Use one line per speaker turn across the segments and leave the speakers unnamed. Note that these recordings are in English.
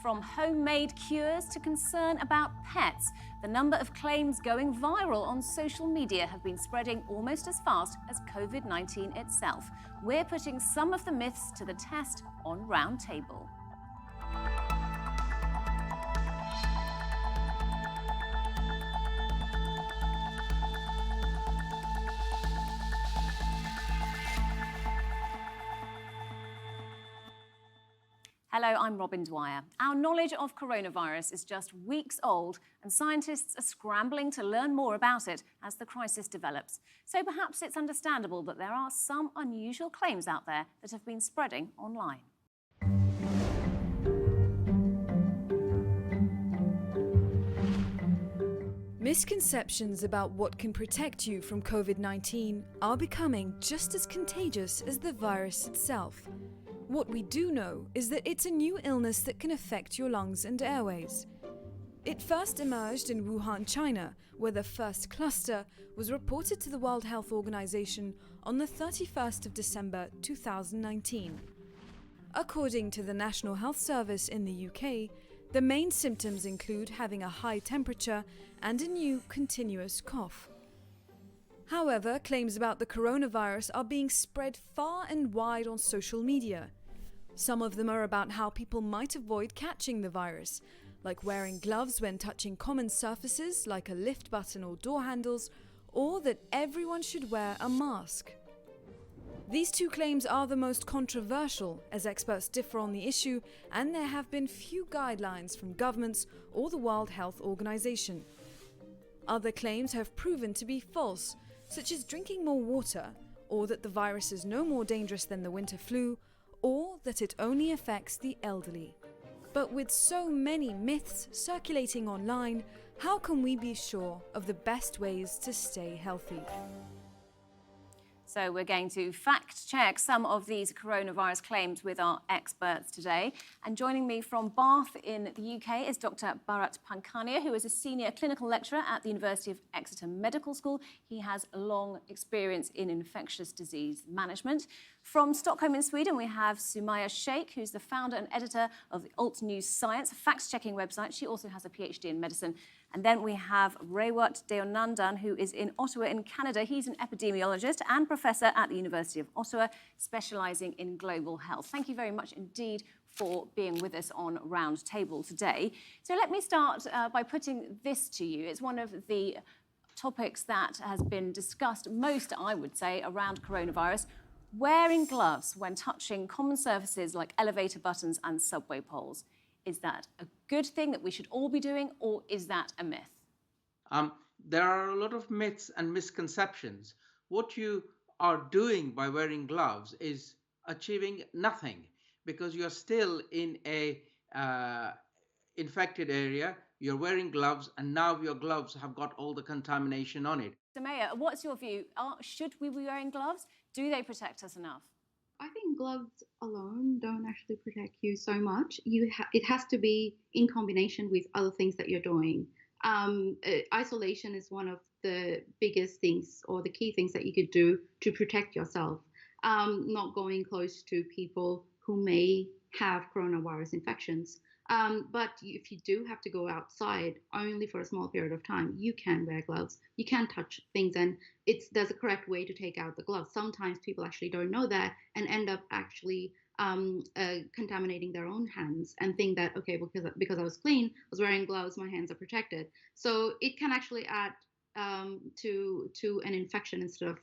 From homemade cures to concern about pets, the number of claims going viral on social media have been spreading almost as fast as COVID-19 itself. We're putting some of the myths to the test on Roundtable. Hello, I'm Robin Dwyer. Our knowledge of coronavirus is just weeks old, and scientists are scrambling to learn more about it as the crisis develops. So perhaps it's understandable that there are some unusual claims out there that have been spreading online.
Misconceptions about what can protect you from COVID-19 are becoming just as contagious as the virus itself. What we do know is that it's a new illness that can affect your lungs and airways. It first emerged in Wuhan, China, where the first cluster was reported to the World Health Organization on the 31st of December 2019. According to the National Health Service in the UK, the main symptoms include having a high temperature and a new continuous cough. However, claims about the coronavirus are being spread far and wide on social media. Some of them are about how people might avoid catching the virus, like wearing gloves when touching common surfaces like a lift button or door handles, or that everyone should wear a mask. These two claims are the most controversial, as experts differ on the issue, and there have been few guidelines from governments or the World Health Organization. Other claims have proven to be false, such as drinking more water, or that the virus is no more dangerous than the winter flu, or that it only affects the elderly. But with so many myths circulating online, how can we be sure of the best ways to stay healthy?
So we're going to fact-check some of these coronavirus claims with our experts today. And joining me from Bath in the UK is Dr. Bharat Pankhania, who is a senior clinical lecturer at the University of Exeter Medical School. He has long experience in infectious disease management. From Stockholm in Sweden, we have Sumaya Sheikh, who's the founder and editor of the Alt News Science, a fact-checking website. She also has a PhD in medicine. And then we have Rewat Deonandan, who is in Ottawa in Canada. He's an epidemiologist and professor at the University of Ottawa, specialising in global health. Thank you very much indeed for being with us on Roundtable today. So let me start by putting this to you. It's one of the topics that has been discussed most, I would say, around coronavirus. Wearing gloves when touching common surfaces like elevator buttons and subway poles. Is that a good thing that we should all be doing, or is that a myth?
There are a lot of myths and misconceptions. What you are doing by wearing gloves is achieving nothing, because you're still in a infected area. You're wearing gloves, and now your gloves have got all the contamination on it.
Samaya, what's your view? Should we be wearing gloves? Do they protect us enough?
I think gloves alone don't actually protect you so much. It has to be in combination with other things that you're doing. Isolation is one of the biggest things, or the key things that you could do to protect yourself. Not going close to people who may have coronavirus infections. But if you do have to go outside only for a small period of time, you can wear gloves. You can touch things, and there's a correct way to take out the gloves. Sometimes people actually don't know that and end up actually contaminating their own hands and think that, okay, because I was clean, I was wearing gloves, my hands are protected. So it can actually add to an infection instead of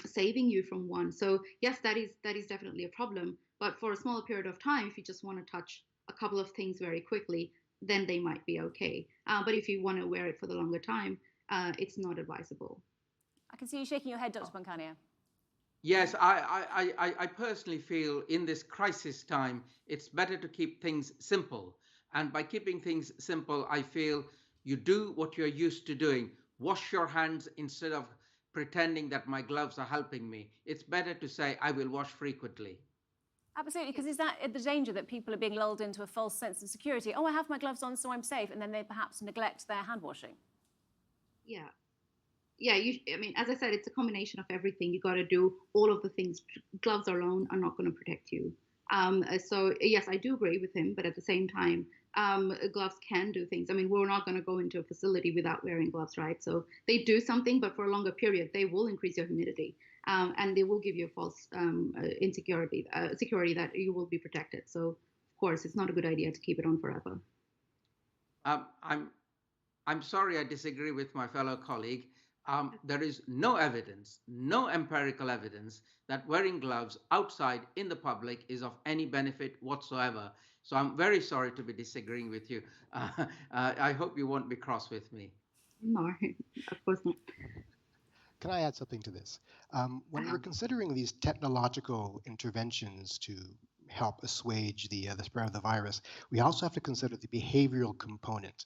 saving you from one. So yes, that is definitely a problem. But for a smaller period of time, if you just want to touch a couple of things very quickly, then they might be okay. But if you want to wear it for the longer time, it's not advisable.
I can see you shaking your head, Dr. Pankhania.
Yes, I personally feel in this crisis time, it's better to keep things simple. And by keeping things simple, I feel you do what you're used to doing. Wash your hands instead of pretending that my gloves are helping me. It's better to say, I will wash frequently.
Absolutely, because is that the danger that people are being lulled into a false sense of security? Oh, I have my gloves on, so I'm safe, and then they perhaps neglect their hand washing.
Yeah. I mean, as I said, it's a combination of everything. You got to do all of the things. Gloves alone are not going to protect you. So yes, I do agree with him, but at the same time, gloves can do things. I mean, we're not going to go into a facility without wearing gloves, right? So they do something, but for a longer period, they will increase your humidity, and they will give you a false security that you will be protected. So of course, it's not a good idea to keep it on forever.
Um, I'm I'm sorry, I disagree with my fellow colleague. There is no evidence, no empirical evidence that wearing gloves outside in the public is of any benefit whatsoever. So I'm very sorry to be disagreeing with you. I hope you won't be cross with me.
No, of course not.
Can I add something to this? When we're considering these technological interventions to help assuage the spread of the virus, we also have to consider the behavioral component.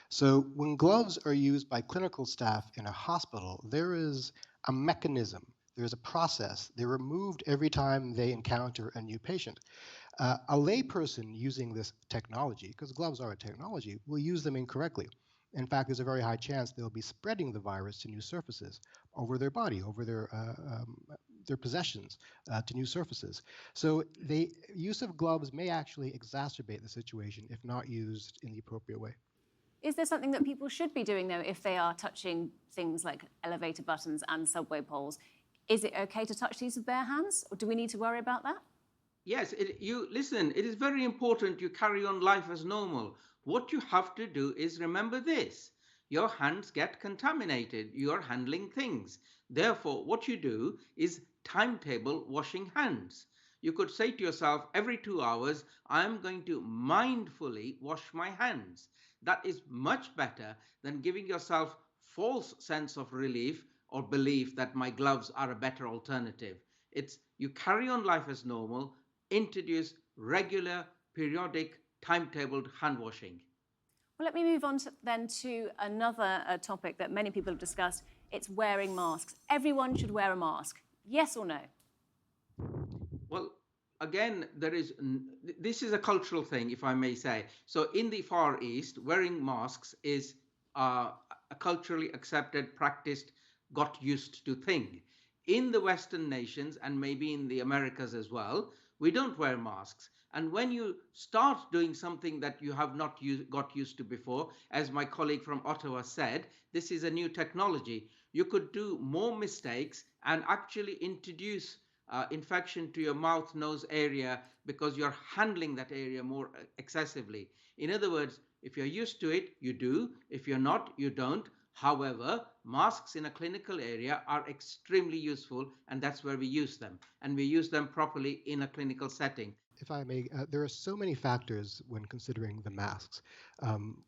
So when gloves are used by clinical staff in a hospital, there is a mechanism, there's a process. They're removed every time they encounter a new patient. A layperson using this technology, because gloves are a technology, will use them incorrectly. In fact, there's a very high chance they'll be spreading the virus to new surfaces over their body, over their possessions, to new surfaces. So the use of gloves may actually exacerbate the situation if not used in the appropriate way.
Is there something that people should be doing, though, if they are touching things like elevator buttons and subway poles? Is it okay to touch these with bare hands, or do we need to worry about that?
Yes, you listen, it is very important you carry on life as normal. What you have to do is remember this. Your hands get contaminated. You're handling things. Therefore, what you do is timetable washing hands. You could say to yourself, every 2 hours, I'm going to mindfully wash my hands. That is much better than giving yourself false sense of relief or belief that my gloves are a better alternative. It's you carry on life as normal, introduce regular, periodic, timetabled hand washing.
Well, let me move on then to another topic that many people have discussed. It's wearing masks. Everyone should wear a mask. Yes or no?
Well, again, this is a cultural thing, if I may say. So in the Far East, wearing masks is a culturally accepted, practiced, got used to thing. In the Western nations, and maybe in the Americas as well, we don't wear masks. And when you start doing something that you have not got used to before, as my colleague from Ottawa said, this is a new technology. You could do more mistakes and actually introduce infection to your mouth, nose area because you're handling that area more excessively. In other words, if you're used to it, you do. If you're not, you don't. However, masks in a clinical area are extremely useful, and that's where we use them. And we use them properly in a clinical setting.
If I may, there are so many factors when considering the masks.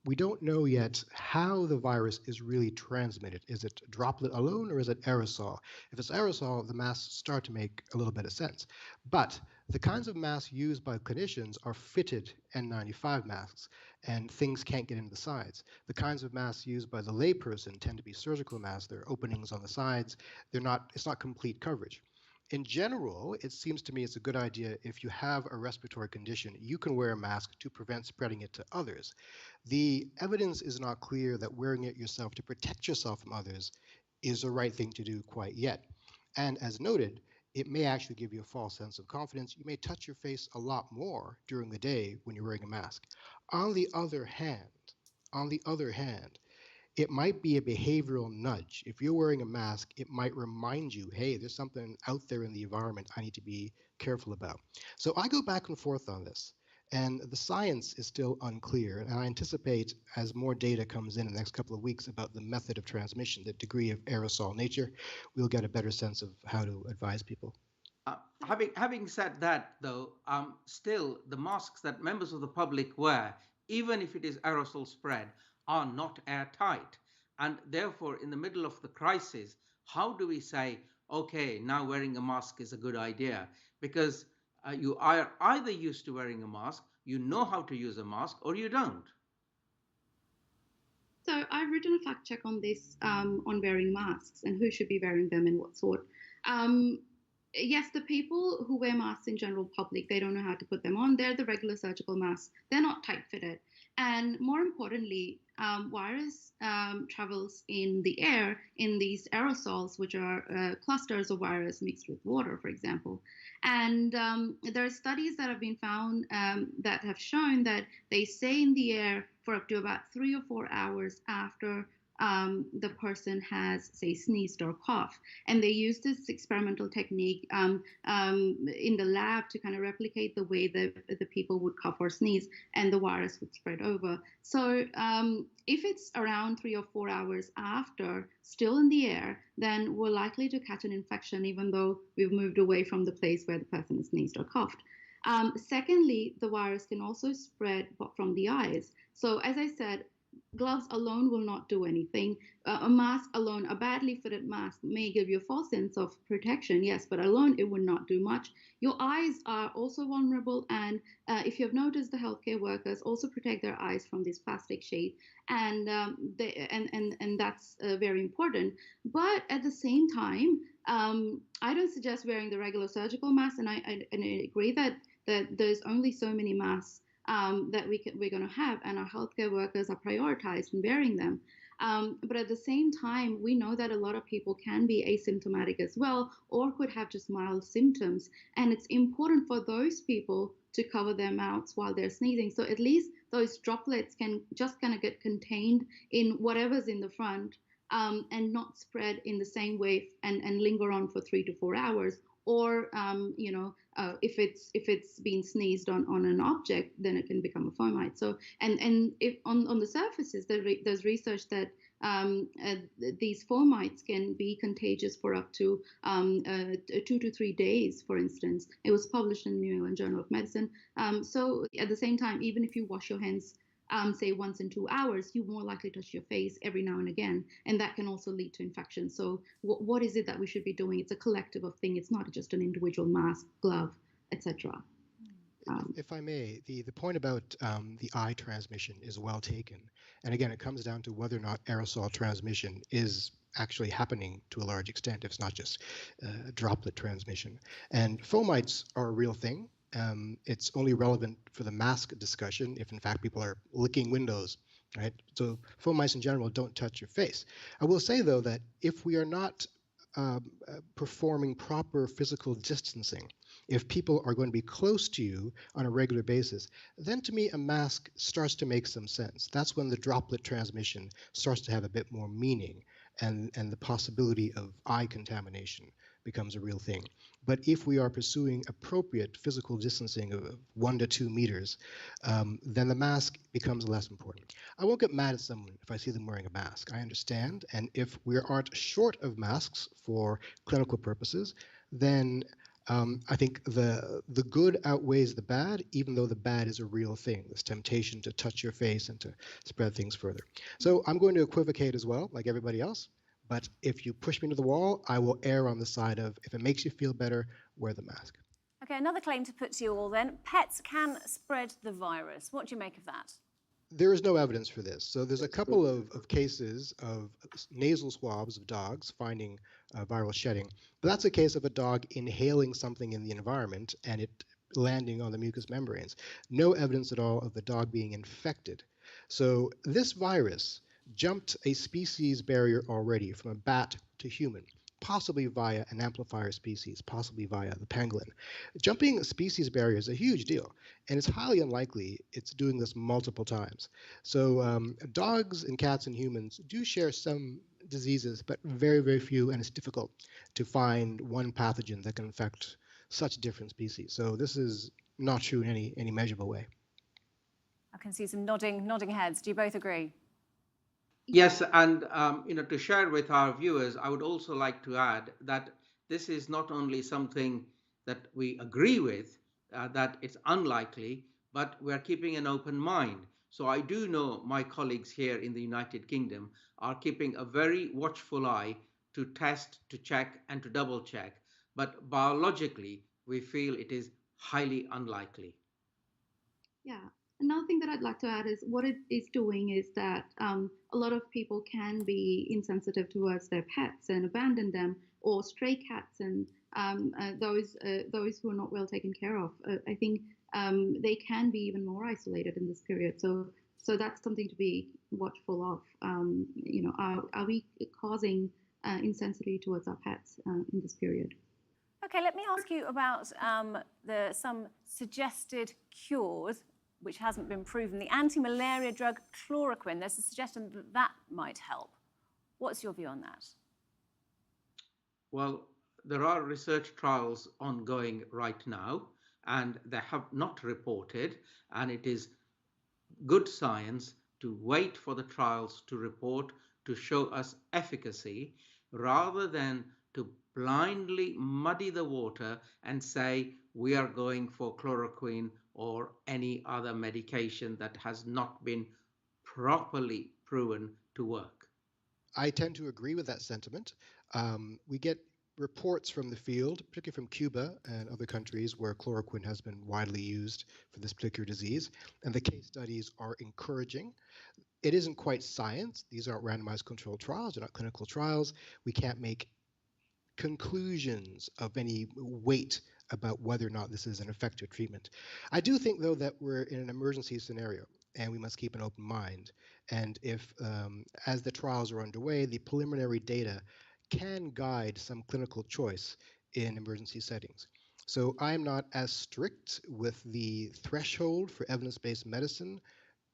We don't know yet how the virus is really transmitted. Is it droplet alone or is it aerosol? If it's aerosol, the masks start to make a little bit of sense. But the kinds of masks used by clinicians are fitted N95 masks, and things can't get into the sides. The kinds of masks used by the layperson tend to be surgical masks. There are openings on the sides. It's not complete coverage. In general, it seems to me it's a good idea if you have a respiratory condition, you can wear a mask to prevent spreading it to others. The evidence is not clear that wearing it yourself to protect yourself from others is the right thing to do quite yet. And as noted, it may actually give you a false sense of confidence. You may touch your face a lot more during the day when you're wearing a mask. On the other hand, it might be a behavioral nudge. If you're wearing a mask, it might remind you, hey, there's something out there in the environment I need to be careful about. So I go back and forth on this, and the science is still unclear. And I anticipate as more data comes in the next couple of weeks about the method of transmission, the degree of aerosol nature, we'll get a better sense of how to advise people.
Having said that, though, still the masks that members of the public wear, even if it is aerosol spread, are not airtight. And therefore, in the middle of the crisis, how do we say, okay, now wearing a mask is a good idea? Because you are either used to wearing a mask, you know how to use a mask, or you don't.
So I've written a fact check on this, on wearing masks and who should be wearing them and what sort. yes, the people who wear masks in general public, they don't know how to put them on. They're the regular surgical masks. They're not tight fitted. And more importantly, virus travels in the air in these aerosols, which are clusters of virus mixed with water, for example. And there are studies that have been found that have shown that they stay in the air for up to about 3 or 4 hours after the person has, say, sneezed or coughed. And they use this experimental technique in the lab to kind of replicate the way that the people would cough or sneeze, and the virus would spread over. So if it's around 3 or 4 hours after, still in the air, then we're likely to catch an infection, even though we've moved away from the place where the person has sneezed or coughed. Secondly, the virus can also spread from the eyes. So as I said, gloves alone will not do anything. A mask alone, a badly fitted mask, may give you a false sense of protection, yes, but alone it would not do much. Your eyes are also vulnerable, and if you have noticed, the healthcare workers also protect their eyes from this plastic shade, and that's very important. But at the same time, I don't suggest wearing the regular surgical mask, and I agree that there's only so many masks that we're going to have, and our healthcare workers are prioritized in wearing them. But at the same time, we know that a lot of people can be asymptomatic as well, or could have just mild symptoms. And it's important for those people to cover their mouths while they're sneezing. So at least those droplets can just kind of get contained in whatever's in the front, and not spread in the same way and linger on for 3 to 4 hours. Or if it's been sneezed on an object, then it can become a fomite. So and if on the surfaces, there's research that these fomites can be contagious for up to 2 to 3 days, for instance. It was published in the New England Journal of Medicine. So at the same time, even if you wash your hands say once in 2 hours, you're more likely to touch your face every now and again, and that can also lead to infection. So what is it that we should be doing? It's a collective of things. It's not just an individual mask, glove, etc.
If I may, the point about the eye transmission is well taken. And again, it comes down to whether or not aerosol transmission is actually happening to a large extent, if it's not just droplet transmission. And fomites are a real thing. It's only relevant for the mask discussion if, in fact, people are licking windows, right? So fomites in general don't touch your face. I will say, though, that if we are not performing proper physical distancing, if people are going to be close to you on a regular basis, then to me a mask starts to make some sense. That's when the droplet transmission starts to have a bit more meaning, and the possibility of eye contamination becomes a real thing. But if we are pursuing appropriate physical distancing of 1 to 2 meters, then the mask becomes less important. I won't get mad at someone if I see them wearing a mask. I understand. And if we aren't short of masks for clinical purposes, then I think the good outweighs the bad, even though the bad is a real thing, this temptation to touch your face and to spread things further. So I'm going to equivocate as well, like everybody else. But if you push me to the wall, I will err on the side of, if it makes you feel better, wear the mask.
Okay, another claim to put to you all then. Pets can spread the virus. What do you make of that?
There is no evidence for this. So there's a couple of cases of nasal swabs of dogs finding viral shedding. But that's a case of a dog inhaling something in the environment and it landing on the mucous membranes. No evidence at all of the dog being infected. So this virus jumped a species barrier already from a bat to human, possibly via an amplifier species, possibly via the pangolin. Jumping a species barrier is a huge deal, and it's highly unlikely it's doing this multiple times. So dogs and cats and humans do share some diseases, but very, very few, and it's difficult to find one pathogen that can infect such different species. So this is not true in any measurable way.
I can see some nodding heads. Do you both agree?
Yes, and to share with our viewers, I would also like to add that this is not only something that we agree with, that it's unlikely, but we're keeping an open mind. So I do know my colleagues here in the United Kingdom are keeping a very watchful eye to test, to check, and to double check. But biologically, we feel it is highly unlikely.
Yeah. Another thing that I'd like to add is what it is doing is that a lot of people can be insensitive towards their pets and abandon them, or stray cats and those who are not well taken care of. I think they can be even more isolated in this period. So that's something to be watchful of. Are we causing insensitivity towards our pets in this period?
Okay, let me ask you about some suggested cures, which hasn't been proven. The anti-malaria drug chloroquine, there's a suggestion that that might help. What's your view on that?
Well, there are research trials ongoing right now, and they have not reported, and it is good science to wait for the trials to report to show us efficacy rather than to blindly muddy the water and say we are going for chloroquine or any other medication that has not been properly proven to work.
I tend to agree with that sentiment. We get reports from the field, particularly from Cuba and other countries where chloroquine has been widely used for this particular disease, and the case studies are encouraging. It isn't quite science. These aren't randomized controlled trials. They're not clinical trials. We can't make conclusions of any weight about whether or not this is an effective treatment. I do think, though, that we're in an emergency scenario and we must keep an open mind. And if, as the trials are underway, the preliminary data can guide some clinical choice in emergency settings. So I'm not as strict with the threshold for evidence-based medicine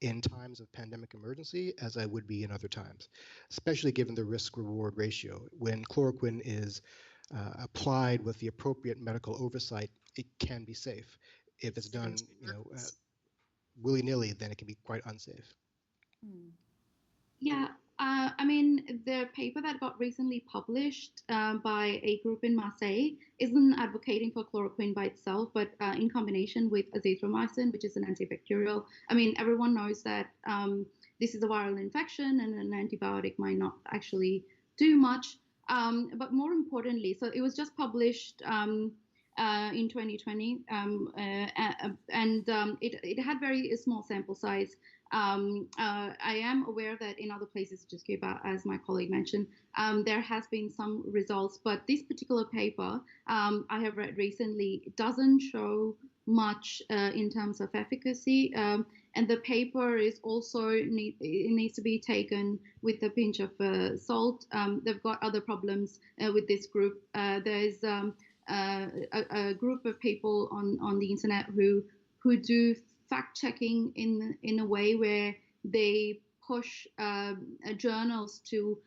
in times of pandemic emergency as I would be in other times, especially given the risk-reward ratio. When chloroquine is applied with the appropriate medical oversight, it can be safe. If it's done, willy-nilly, then it can be quite unsafe.
Yeah, I mean, the paper that got recently published by a group in Marseille isn't advocating for chloroquine by itself, but in combination with azithromycin, which is an antibacterial. I mean, everyone knows that this is a viral infection and an antibiotic might not actually do much. But more importantly, so it was just published in 2020, and it had very small sample size. I am aware that in other places, just Cuba, as my colleague mentioned, there has been some results, but this particular paper I have read recently doesn't show much in terms of efficacy, and the paper is also it needs to be taken with a pinch of salt. They've got other problems with this group. There's a group of people on the internet who do fact checking in a way where they push journals to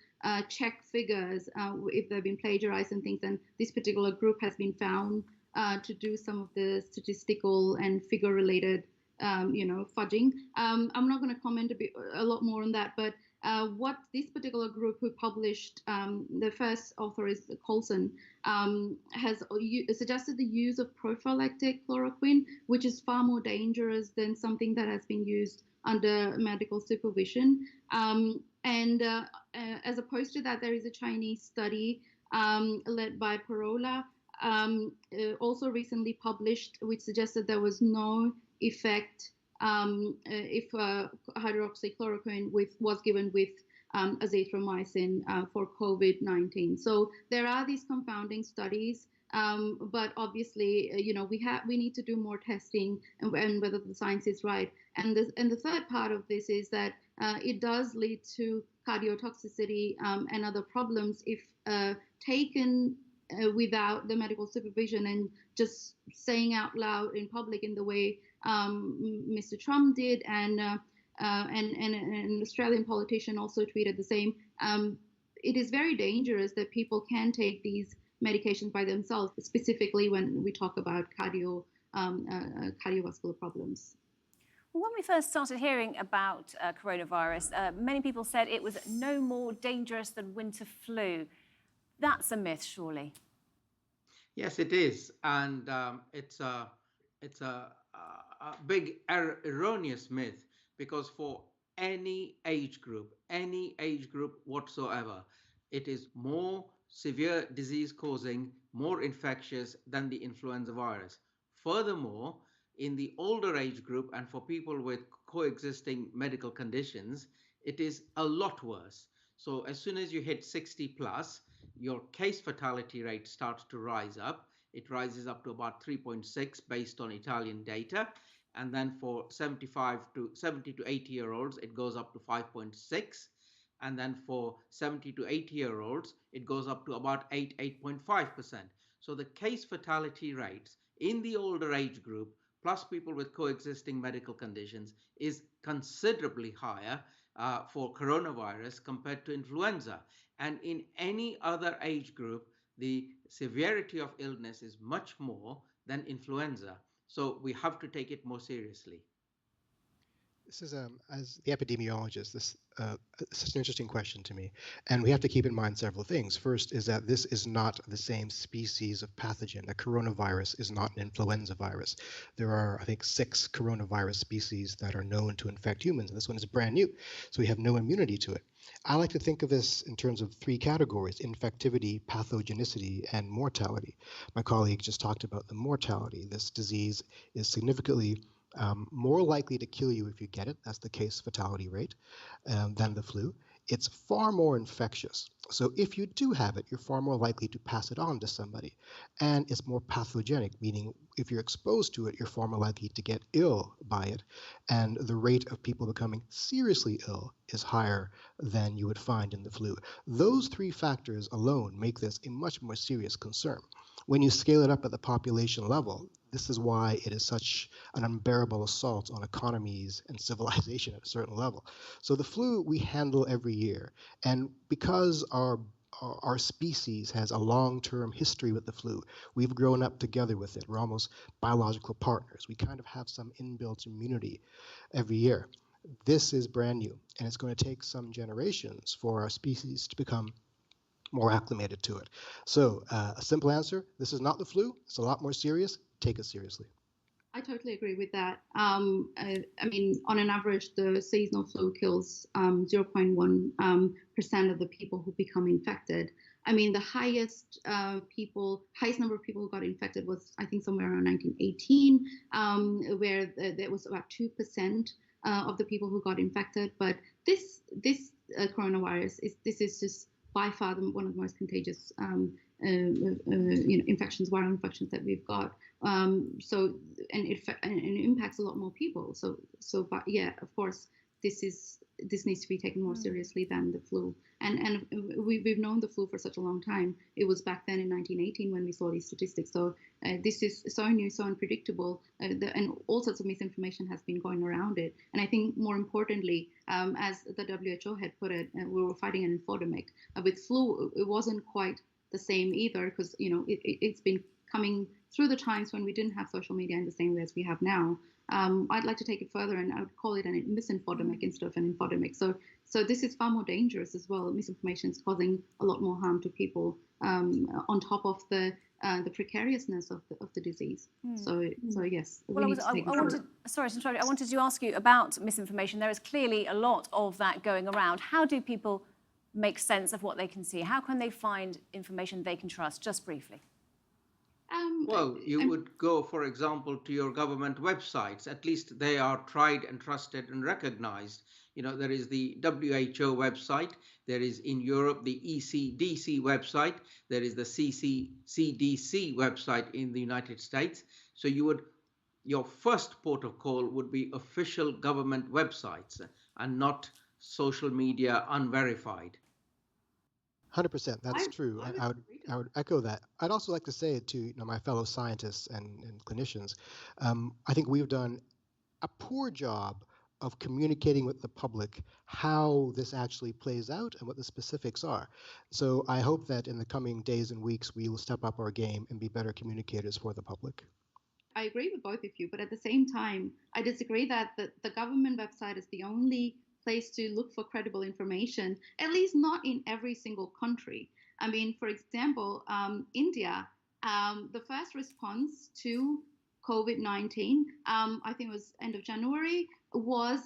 check figures if they've been plagiarized and things. And this particular group has been found to do some of the statistical and figure related fudging. I'm not going to comment a lot more on that, but what this particular group who published, the first author is Coulson, has suggested the use of prophylactic chloroquine, which is far more dangerous than something that has been used under medical supervision. And as opposed to that, there is a Chinese study led by Parola, also recently published, which suggested there was no effect if hydroxychloroquine was given with azithromycin for COVID-19. So there are these confounding studies, but obviously, we need to do more testing and whether the science is right. And the third part of this is that it does lead to cardiotoxicity and other problems if taken without the medical supervision and just saying out loud in public in the way Mr. Trump did, and an Australian politician also tweeted the same. It is very dangerous that people can take these medications by themselves, specifically when we talk about cardiovascular problems.
Well, when we first started hearing about coronavirus, many people said it was no more dangerous than winter flu. That's a myth, surely.
Yes, it is, and it's a big erroneous myth, because for any age group whatsoever, it is more severe disease causing, more infectious than the influenza virus. Furthermore, in the older age group and for people with coexisting medical conditions, it is a lot worse. So as soon as you hit 60 plus, your case fatality rate starts to rise up. It rises up to about 3.6 based on Italian data. And then for 70 to 80-year-olds, it goes up to 5.6. And then for 70 to 80-year-olds, it goes up to about 8.5%. So the case fatality rates in the older age group, plus people with coexisting medical conditions, is considerably higher for coronavirus compared to influenza. And in any other age group, the severity of illness is much more than influenza. So we have to take it more seriously.
This is, as the epidemiologist, this such an interesting question to me. And we have to keep in mind several things. First is that this is not the same species of pathogen. A coronavirus is not an influenza virus. There are, I think, 6 coronavirus species that are known to infect humans, and this one is brand new. So we have no immunity to it. I like to think of this in terms of 3 categories: infectivity, pathogenicity, and mortality. My colleague just talked about the mortality. This disease is significantly more likely to kill you if you get it. That's the case fatality rate than the flu. It's far more infectious. So if you do have it, you're far more likely to pass it on to somebody. And it's more pathogenic, meaning if you're exposed to it, you're far more likely to get ill by it. And the rate of people becoming seriously ill is higher than you would find in the flu. Those 3 factors alone make this a much more serious concern. When you scale it up at the population level, this is why it is such an unbearable assault on economies and civilization at a certain level. So the flu we handle every year, and because our species has a long-term history with the flu, we've grown up together with it. We're almost biological partners. We kind of have some inbuilt immunity every year. This is brand new, and it's going to take some generations for our species to become more acclimated to it. So a simple answer: this is not the flu. It's a lot more serious. Take it seriously.
I totally agree with that. I mean, on an average, the seasonal flu kills 0.1% of the people who become infected. I mean, the highest number of people who got infected was, I think, somewhere around 1918, where there was about 2% of the people who got infected. But this coronavirus is just by far one of the most contagious infections, viral infections that we've got. So it impacts a lot more people. But yeah, of course, this needs to be taken more seriously than the flu. And we've known the flu for such a long time. It was back then in 1918 when we saw these statistics. So this is so new, so unpredictable, and all sorts of misinformation has been going around it. And I think more importantly, as the WHO had put it, we were fighting an infodemic. With flu, it wasn't quite the same either, because it's been coming through the times when we didn't have social media in the same way as we have now. I'd like to take it further, and I would call it a misinfodemic instead of an infodemic. So this is far more dangerous as well. Misinformation is causing a lot more harm to people, on top of the precariousness of the disease. So yes,
well, I wanted to ask you about misinformation. There is clearly a lot of that going around. How do people make sense of what they can see? How can they find information they can trust? Just briefly.
Well, you would go, for example, to your government websites. At least they are tried and trusted and recognized. There is the WHO website. There is, in Europe, the ECDC website. There is the CDC website in the United States. So your first port of call would be official government websites and not social media unverified.
100%, that's true. I would echo that. I'd also like to say to my fellow scientists and clinicians, I think we've done a poor job of communicating with the public how this actually plays out and what the specifics are. So I hope that in the coming days and weeks, we will step up our game and be better communicators for the public.
I agree with both of you, but at the same time, I disagree that the government website is the only place to look for credible information, at least not in every single country. I mean, for example, India, the first response to COVID-19, I think it was end of January, was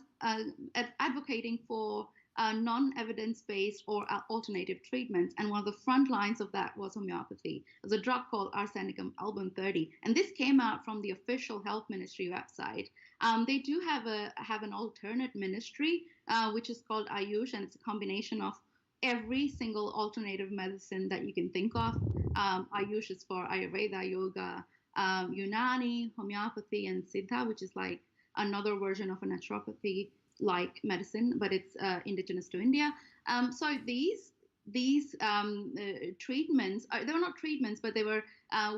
advocating for non-evidence-based or alternative treatments. And one of the front lines of that was homeopathy. There's a drug called arsenicum album 30. And this came out from the official health ministry website. They do have an alternate ministry, which is called Ayush, and it's a combination of every single alternative medicine that you can think of. Ayush is for Ayurveda, yoga, Unani, homeopathy, and Siddha, which is like another version of a naturopathy like medicine, but it's indigenous to India. So these treatments, they were not treatments, but they were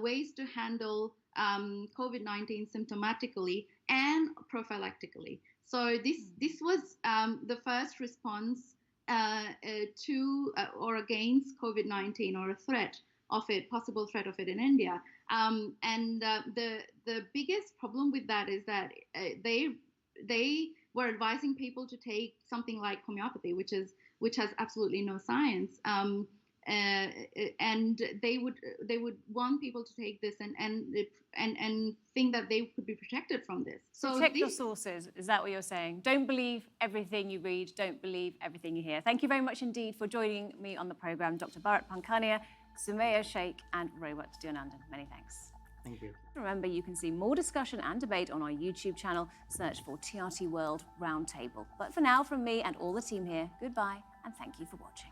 ways to handle COVID-19 symptomatically and prophylactically. So this was the first response to or against COVID-19, or a threat of it, possible threat of it in India. And the biggest problem with that is that they were advising people to take something like homeopathy, which has absolutely no science. And they would want people to take this and think that they could be protected from this. So
protect your sources. Is that what you're saying? Don't believe everything you read. Don't believe everything you hear. Thank you very much indeed for joining me on the programme, Dr. Bharat Pankhania, Sumaya Sheikh, and Rewat Dionandan. Many thanks.
Thank you.
Remember, you can see more discussion and debate on our YouTube channel. Search for TRT World Roundtable. But for now, from me and all the team here, goodbye and thank you for watching.